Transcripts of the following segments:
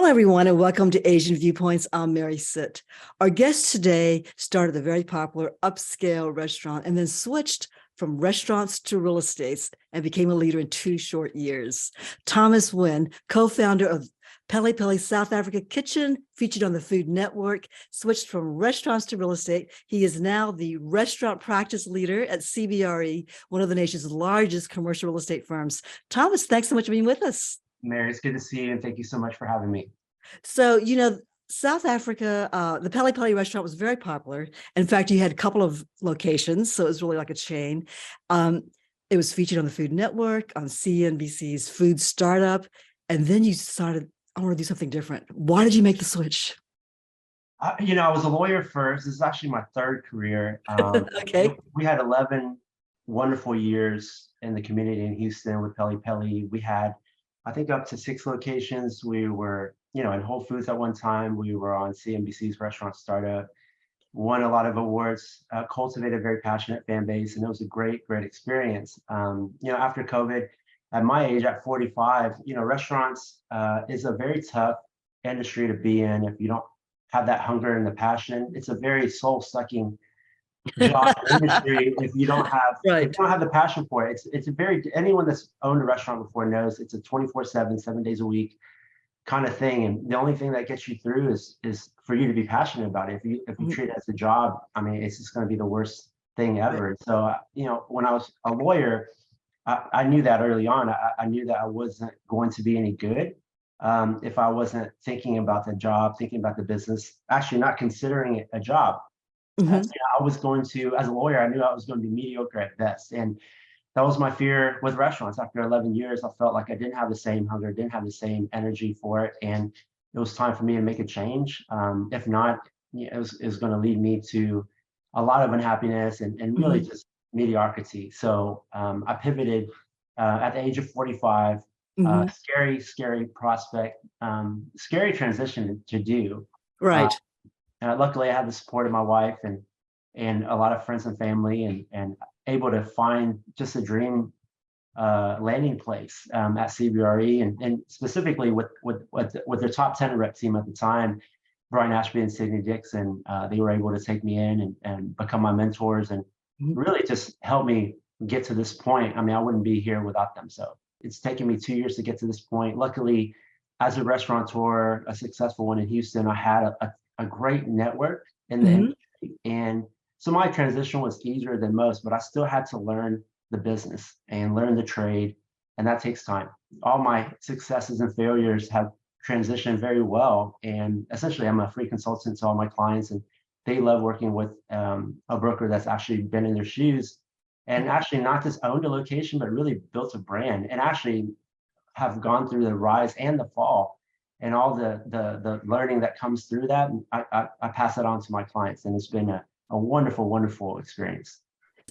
Hello, everyone, and welcome to Asian Viewpoints. I'm Mary Sitt. Our guest today started a very popular upscale restaurant and then switched from restaurants to real estates and became a leader in 2 short years. Thomas Nguyen, co-founder of Peli Peli South Africa Kitchen, featured on the Food Network, switched from restaurants to real estate. He is now the restaurant practice leader at CBRE, one of the nation's largest commercial real estate firms. Thomas, thanks so much for being with us. Mary, it's good to see you, and thank you so much for having me. So, South Africa, the Peli Peli restaurant was very popular. In fact, you had a couple of locations, so it was really like a chain. It was featured on the Food Network, on CNBC's Food Startup, and then you decided, I want to do something different. Why did you make the switch? I was a lawyer first. This is actually my third career. Okay. We had 11 wonderful years in the community in Houston with Peli Peli. We had, I think, up to 6 locations. We were, in Whole Foods at one time. We were on CNBC's Restaurant Startup, won a lot of awards, cultivated a very passionate fan base, and it was a great experience. After COVID, at my age, at 45, restaurants is a very tough industry to be in if you don't have that hunger and the passion. It's a very soul-sucking job industry if you don't have Right. if you don't have the passion for it. It's a very, anyone that's owned a restaurant before knows it's a 24/7, 7 days a week kind of thing, and the only thing that gets you through is for you to be passionate about it. If you treat it as a job, I mean, it's just going to be the worst thing ever. So when I was a lawyer, I knew that early on. I knew that I wasn't going to be any good if I wasn't thinking about the job, thinking about the business, actually not considering it a job. I was going to, as a lawyer, I knew I was going to be mediocre at best. And that was my fear with restaurants. After 11 years, I felt like I didn't have the same hunger, didn't have the same energy for it. And it was time for me to make a change. If not, it was going to lead me to a lot of unhappiness and really just mediocrity. So I pivoted at the age of 45. Scary prospect, scary transition to do. Right. Luckily, I had the support of my wife and a lot of friends and family, and able to find just a dream landing place at CBRE, and specifically with their top 10 rep team at the time, Brian Ashby and Sydney Dixon. They were able to take me in and become my mentors and really just help me get to this point. I mean, I wouldn't be here without them. So it's taken me 2 years to get to this point. Luckily, as a restaurateur, a successful one in Houston, I had a great network in the industry. And so my transition was easier than most, but I still had to learn the business and learn the trade, and that takes time. All my successes and failures have transitioned very well, and essentially I'm a free consultant to all my clients, and they love working with a broker that's actually been in their shoes and actually not just owned a location, but really built a brand and actually have gone through the rise and the fall and all the learning that comes through that. And I pass it on to my clients, and it's been a wonderful experience.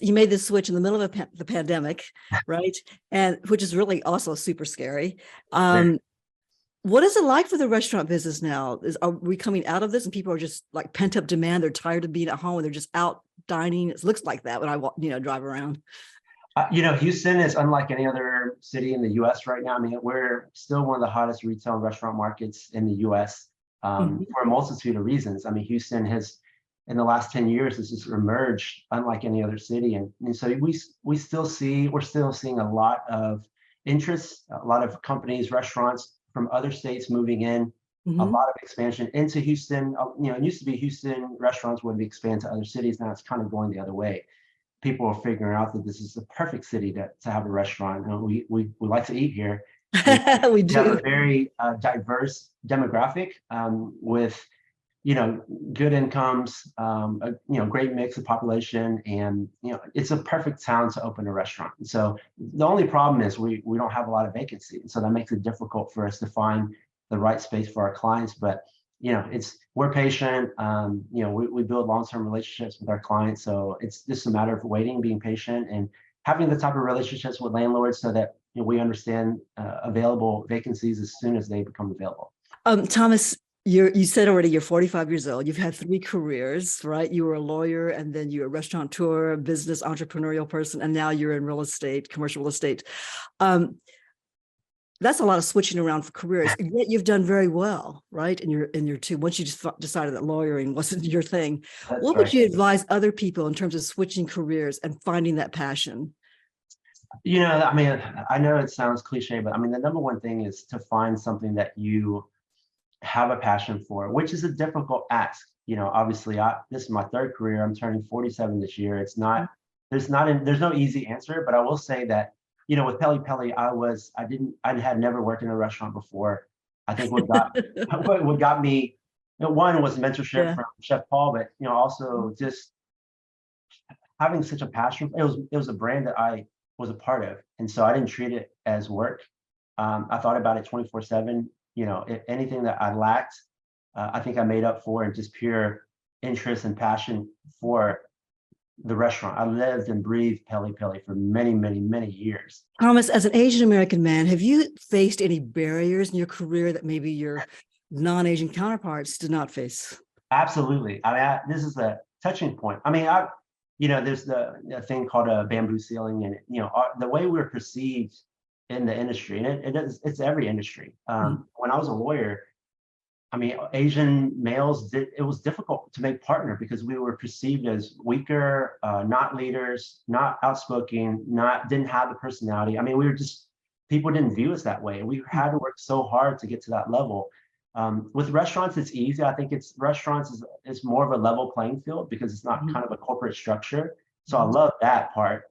You made this switch in the middle of the pandemic, right? And which is really also super scary. What is it like for the restaurant business now? Are we coming out of this and people are just like pent up demand? They're tired of being at home and they're just out dining. It looks like that when I drive around. Houston is unlike any other city in the U.S. right now. I mean, we're still one of the hottest retail and restaurant markets in the U.S. For a multitude of reasons. I mean, Houston has, in the last 10 years, has just emerged unlike any other city. And so we're still seeing a lot of interest, a lot of companies, restaurants from other states moving in, a lot of expansion into Houston. It used to be Houston restaurants would expand to other cities. Now it's kind of going the other way. People are figuring out that this is the perfect city to have a restaurant. We like to eat here. We do. have a very diverse demographic with good incomes, great mix of population, and it's a perfect town to open a restaurant. So the only problem is we don't have a lot of vacancy, and so that makes it difficult for us to find the right space for our clients. But we're patient. We build long-term relationships with our clients, so it's just a matter of waiting, being patient, and having the type of relationships with landlords so that we understand available vacancies as soon as they become available. Thomas, you said already you're 45 years old. You've had 3 careers, right? You were a lawyer, and then you're a restaurateur, a business entrepreneurial person, and now you're in real estate, commercial real estate. That's a lot of switching around for careers. And yet you've done very well, right? In your two, once you just decided that lawyering wasn't your thing, That's what would right. you advise other people in terms of switching careers and finding that passion? I mean, I know it sounds cliche, but I mean, the number one thing is to find something that you have a passion for, which is a difficult ask. Obviously, this is my third career. I'm turning 47 this year. It's not, there's no easy answer, but I will say that, with Peli Peli, I had never worked in a restaurant before. I think what got me, one was mentorship Yeah. from Chef Paul, but, also just having such a passion. It was a brand that I was a part of, and so I didn't treat it as work. I thought about it 24/7. If anything that I lacked, I think I made up for in just pure interest and passion for the restaurant. I lived and breathed Peli Peli for many, many, many years. Thomas, as an Asian American man, have you faced any barriers in your career that maybe your non-Asian counterparts did not face? Absolutely. I mean, this is a touching point. I mean, there's the thing called a bamboo ceiling, and the way we're perceived in the industry, and it's every industry. When I was a lawyer, I mean, Asian males it was difficult to make partner because we were perceived as weaker, not leaders, not outspoken, didn't have the personality. I mean, people didn't view us that way. We had to work so hard to get to that level. With restaurants, it's easy. I think restaurants is more of a level playing field because it's not kind of a corporate structure. So I love that part.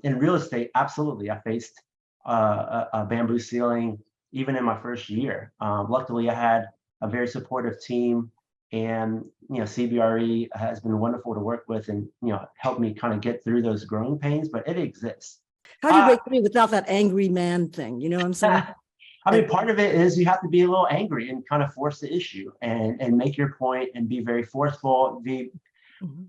In real estate, absolutely, I faced a bamboo ceiling even in my first year. Luckily, I had a very supportive team, and CBRE has been wonderful to work with, and helped me kind of get through those growing pains. But it exists. How do you break through without that angry man thing? You know what I'm saying? I mean, part of it is you have to be a little angry and kind of force the issue and make your point and be very forceful, be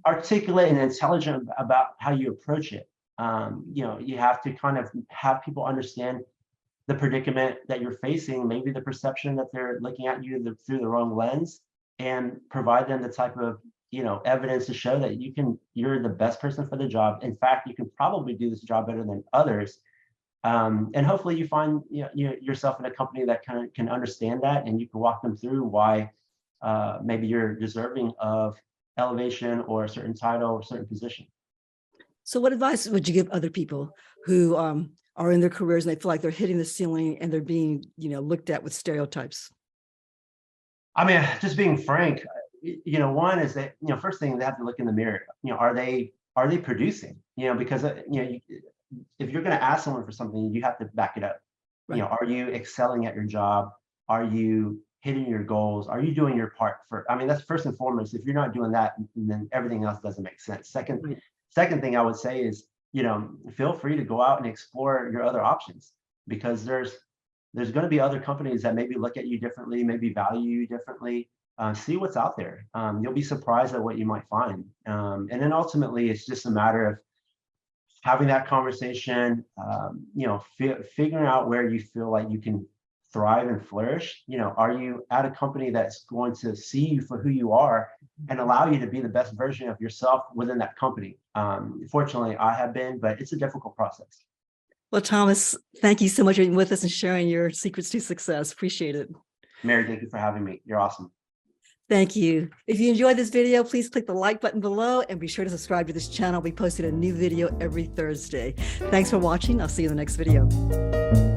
articulate and intelligent about how you approach it. You have to kind of have people understand the predicament that you're facing, maybe the perception that they're looking at you through the wrong lens, and provide them the type of evidence to show that you're the best person for the job. In fact, you can probably do this job better than others. And hopefully you find yourself in a company that can understand that, and you can walk them through why maybe you're deserving of elevation or a certain title or certain position. So what advice would you give other people who are in their careers and they feel like they're hitting the ceiling and they're being looked at with stereotypes? I mean, just being frank, one is that first thing, they have to look in the mirror. Are they producing? Because if you're going to ask someone for something, you have to back it up. Right. Are you excelling at your job? Are you hitting your goals? Are you doing your part I mean, that's first and foremost. If you're not doing that, then everything else doesn't make sense. Second thing I would say is, feel free to go out and explore your other options, because there's going to be other companies that maybe look at you differently, maybe value you differently. See what's out there. You'll be surprised at what you might find. And then ultimately, it's just a matter of having that conversation, figuring out where you feel like you can thrive and flourish. Are you at a company that's going to see you for who you are and allow you to be the best version of yourself within that company? Fortunately, I have been, but it's a difficult process. Well, Thomas, thank you so much for being with us and sharing your secrets to success. Appreciate it. Mary, thank you for having me. You're awesome. Thank you. If you enjoyed this video, please click the like button below and be sure to subscribe to this channel. We post a new video every Thursday. Thanks for watching. I'll see you in the next video.